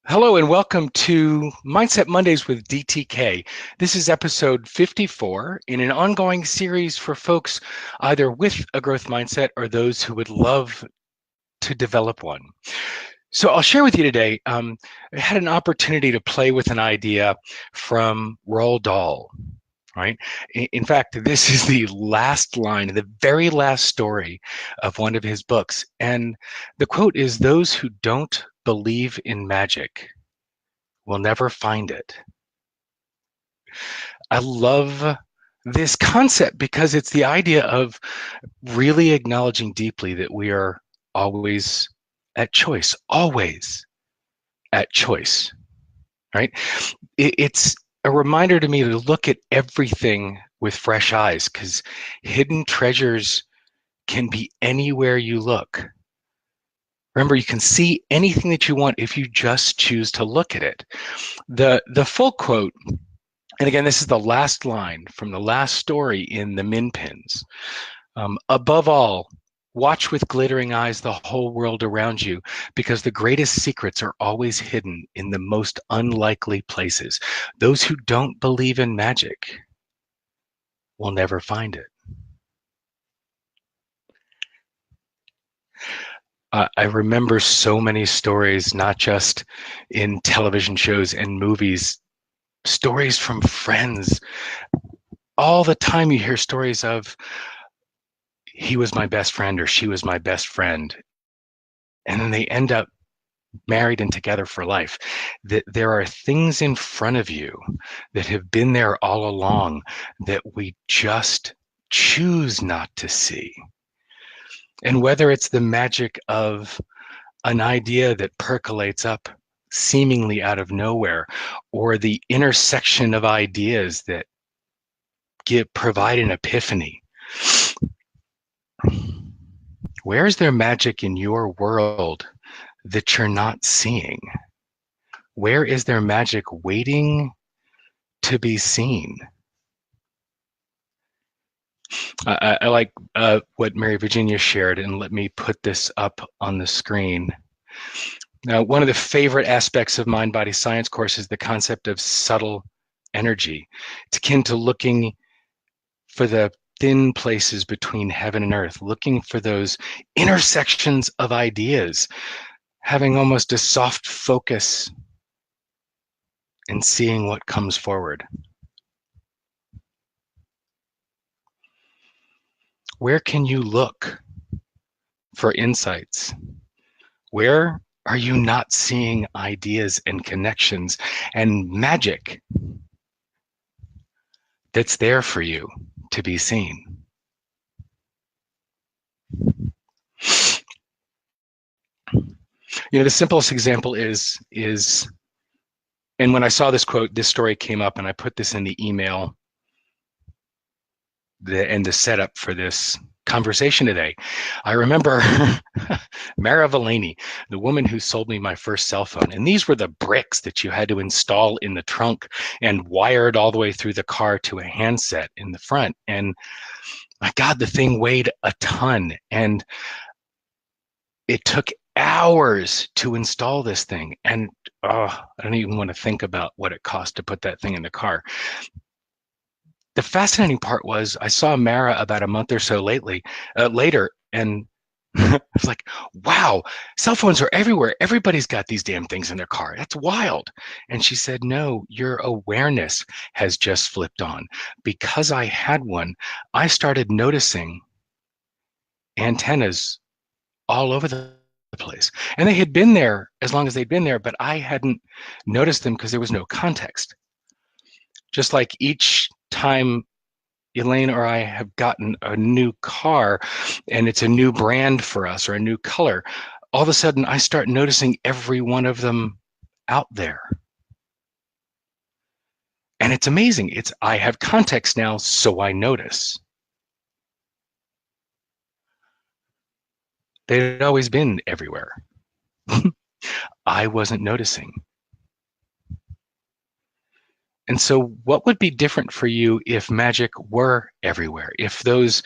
Hello and welcome to Mindset Mondays with DTK. This is episode 54 in an ongoing series for folks either with a growth mindset or those who would love to develop one. So I'll share with you today, I had an opportunity to play with an idea from Roald Dahl, right? In fact, this is the last line, the very last story of one of his books. And the quote is, "Those who don't believe in magic will never find it." I love this concept because it's the idea of really acknowledging deeply that we are always at choice, always at choice, right? It's a reminder to me to look at everything with fresh eyes because hidden treasures can be anywhere you look. Remember, you can see anything that you want if you just choose to look at it. The full quote, and again, this is the last line from the last story in the Min Pins. Above all, watch with glittering eyes the whole world around you, because the greatest secrets are always hidden in the most unlikely places. Those who don't believe in magic will never find it. I remember so many stories, not just in television shows and movies, stories from friends. All the time you hear stories of, he was my best friend or she was my best friend. And then they end up married and together for life. That there are things in front of you that have been there all along that we just choose not to see. And whether it's the magic of an idea that percolates up seemingly out of nowhere, or the intersection of ideas that provide an epiphany. Where is there magic in your world that you're not seeing? Where is there magic waiting to be seen? I like what Mary Virginia shared, and let me put this up on the screen. Now, one of the favorite aspects of Mind Body Science course is the concept of subtle energy. It's akin to looking for the thin places between heaven and earth, looking for those intersections of ideas, having almost a soft focus and seeing what comes forward. Where can you look for insights? Where are you not seeing ideas and connections and magic that's there for you to be seen? You know, the simplest example is, and when I saw this quote, this story came up, and I put this in the email and the setup for this conversation today. I remember Mara Valeney, the woman who sold me my first cell phone. And these were the bricks that you had to install in the trunk and wired all the way through the car to a handset in the front. And my God, the thing weighed a ton. And it took hours to install this thing. And I don't even want to think about what it cost to put that thing in the car. The fascinating part was I saw Mara about a month or so later, and I was like, wow, cell phones are everywhere. Everybody's got these damn things in their car. That's wild. And she said, no, your awareness has just flipped on. Because I had one, I started noticing antennas all over the place. And they had been there as long as they'd been there, but I hadn't noticed them because there was no context. Just like each time Elaine or I have gotten a new car and it's a new brand for us or a new color, all of a sudden I start noticing every one of them out there. And it's amazing. I have context now, so I notice. They'd always been everywhere. I wasn't noticing. And so what would be different for you if magic were everywhere? If those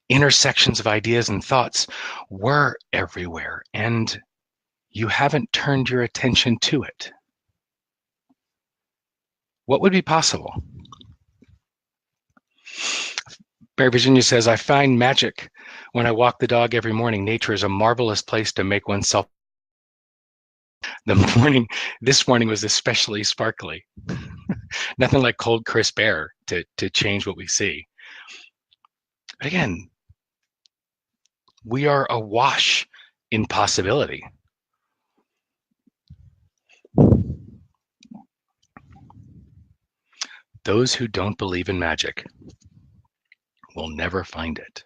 intersections of ideas and thoughts were everywhere and you haven't turned your attention to it? what would be possible? Mary Virginia says, I find magic when I walk the dog every morning. Nature is a marvelous place to make oneself. This morning was especially sparkly. Nothing like cold, crisp air to change what we see. But again, we are awash in possibility. Those who don't believe in magic will never find it.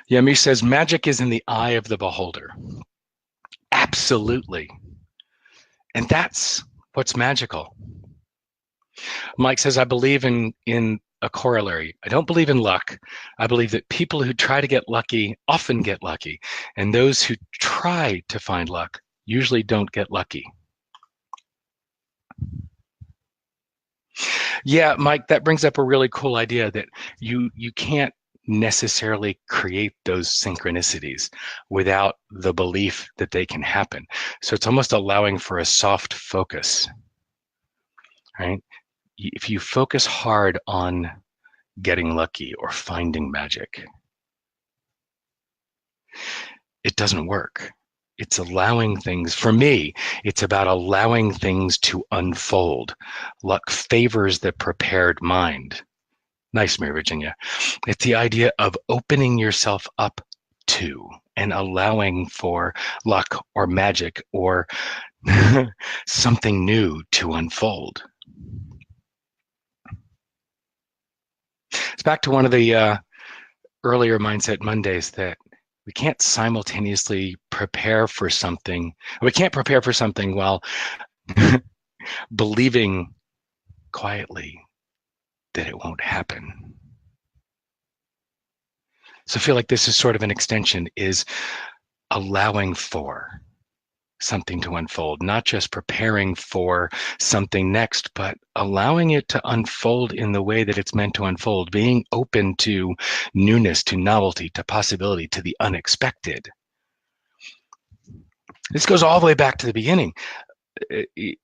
Yami says, magic is in the eye of the beholder. Absolutely. And that's what's magical. Mike says, I believe in a corollary. I don't believe in luck. I believe that people who try to get lucky often get lucky. And those who try to find luck usually don't get lucky. Yeah, Mike, that brings up a really cool idea that you can't necessarily create those synchronicities without the belief that they can happen. So it's almost allowing for a soft focus, right? If you focus hard on getting lucky or finding magic, it doesn't work. It's allowing things, for me, it's about allowing things to unfold. Luck favors the prepared mind. Nice, Mary Virginia. It's the idea of opening yourself up to and allowing for luck or magic or something new to unfold. It's back to one of the earlier Mindset Mondays that we can't simultaneously prepare for something. We can't prepare for something while believing quietly that it won't happen. So I feel like this is sort of an extension, is allowing for something to unfold, not just preparing for something next, but allowing it to unfold in the way that it's meant to unfold, being open to newness, to novelty, to possibility, to the unexpected. This goes all the way back to the beginning.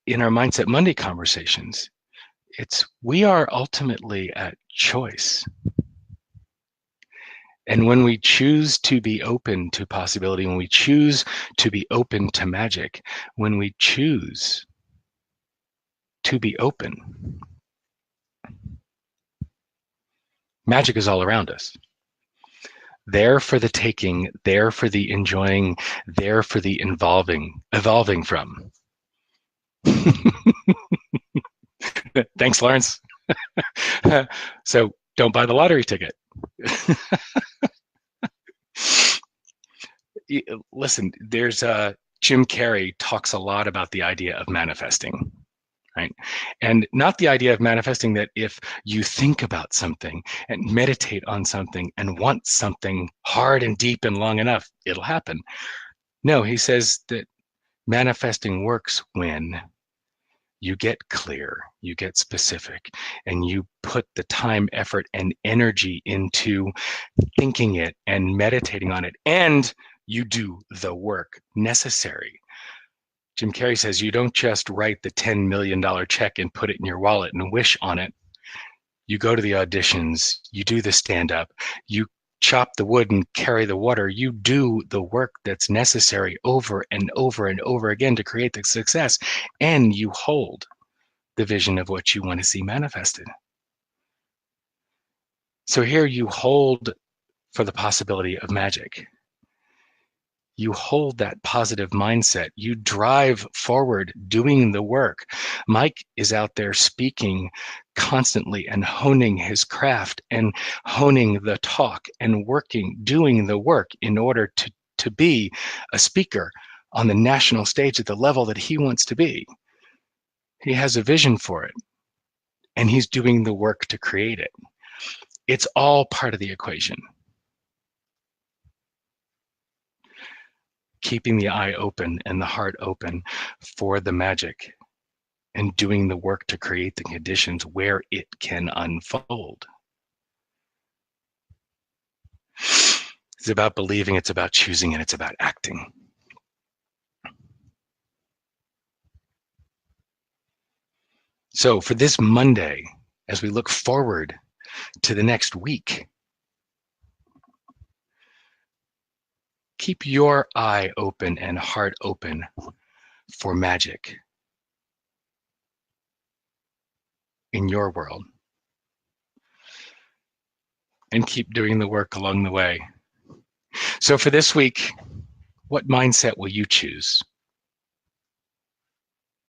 In our Mindset Monday conversations, we are ultimately at choice. And when we choose to be open to possibility, when we choose to be open to magic, when we choose to be open, magic is all around us. There for the taking, there for the enjoying, there for the evolving from. Thanks, Lawrence. So don't buy the lottery ticket. Listen, there's Jim Carrey talks a lot about the idea of manifesting, right? And not the idea of manifesting that if you think about something and meditate on something and want something hard and deep and long enough, it'll happen. No, he says that manifesting works when you get clear, you get specific, and you put the time, effort, and energy into thinking it and meditating on it, and you do the work necessary. Jim Carrey says you don't just write the $10 million check and put it in your wallet and wish on it. You go to the auditions, you do the stand-up, you chop the wood and carry the water. You do the work that's necessary over and over and over again to create the success, and you hold the vision of what you want to see manifested. So here you hold for the possibility of magic. You hold that positive mindset. You drive forward doing the work. Mike is out there speaking constantly and honing his craft and honing the talk and working, doing the work in order to be a speaker on the national stage at the level that he wants to be. He has a vision for it, and he's doing the work to create it. It's all part of the equation. Keeping the eye open and the heart open for the magic and doing the work to create the conditions where it can unfold. It's about believing, it's about choosing, and it's about acting. So for this Monday, as we look forward to the next week, keep your eye open and heart open for magic in your world, and keep doing the work along the way. So for this week, what mindset will you choose?